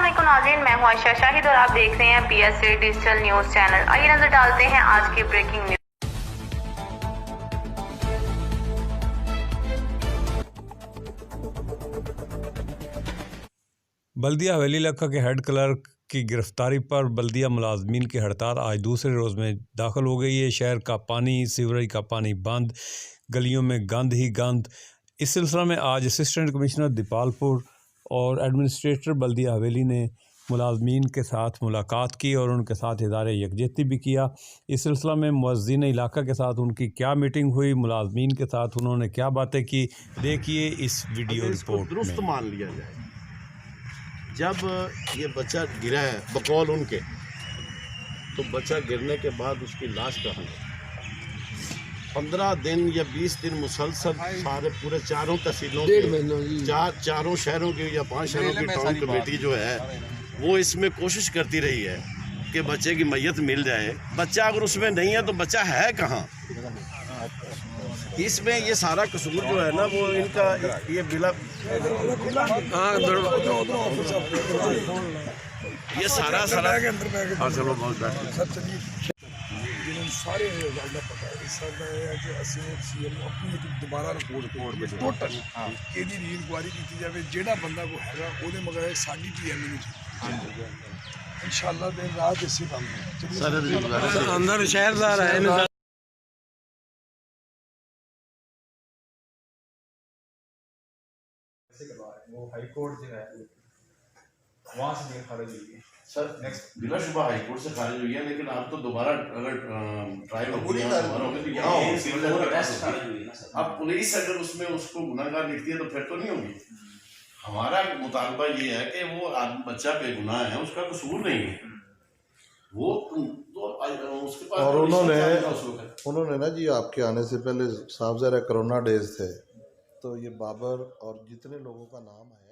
अस्सलामुअलैकुम नाज़रीन, मैं हूं आयशा शाहिद और आप देख रहे हैं PSA डिजिटल न्यूज़ चैनल। आइए नजर डालते हैं आज की ब्रेकिंग न्यूज़। बल्दिया हवेली इलाका के हेड क्लर्क की गिरफ्तारी पर बल्दिया मुलाजमीन की हड़ताल आज दूसरे रोज़ में दाखिल हो गई है। शहर का पानी, सीवरेज का पानी बंद, गलियों में गंद ही गंद। इस सिलसिला में आज असिस्टेंट कमिश्नर दीपालपुर और एडमिनिस्ट्रेटर बल्दिया हवेली ने मुलाजमीन के साथ मुलाकात की और उनके साथ इज़हार यकजहती भी किया। इस सिलसिला में मुअज़्ज़िन इलाका के साथ उनकी क्या मीटिंग हुई, मुलाजमीन के साथ उन्होंने क्या बातें की, देखिए इस वीडियो रिपोर्ट दुरुस्त में। मान लिया जाए। जब ये बच्चा गिरा है बकौल उनके, तो बच्चा गिरने के बाद उसकी लाश कहाँ है? 15 दिन या 20 दिन मुसलसल सारे पूरे चारों तहसीलों के चारों शहरों की या 5 शहरों की टाउन कमेटी जो है वो इसमें कोशिश करती रही है कि बच्चे की मैयत मिल जाए। बच्चा अगर उसमें नहीं है तो बच्चा है कहाँ? इसमें ये सारा कसूर जो है ना वो इनका ये बिला ये सारा चलो बहुत सारे पता है दोबारा रिपोर्ट टोटल इंक्वायरी की जाए जो बंदा को है मगर साड़ी PMA इंशाअल्लाह दिन रात इसी काम अंदर शहरदार है वो हाई कोर्ट जो है वहाँ से भी खारिज हुई है सर। नेक्स्ट बिलाशुबा हाई कोर्ट से खारिज हुई है, लेकिन आप तो दोबारा अगर ट्रायल होगी तो यहाँ अब पुलिस अगर उसमें उसको गुनाहगार लिखती है तो फिर तो नहीं होगी। हमारा मुतालबा ये है कि वो बच्चा बेगुनाह है, उसका कसूर नहीं है, वो तो उसके पास। और उन्होंने ना जी आपके आने से पहले साहब ज़रा कोरोना डेज थे, तो ये बाबर और जितने लोगों का नाम है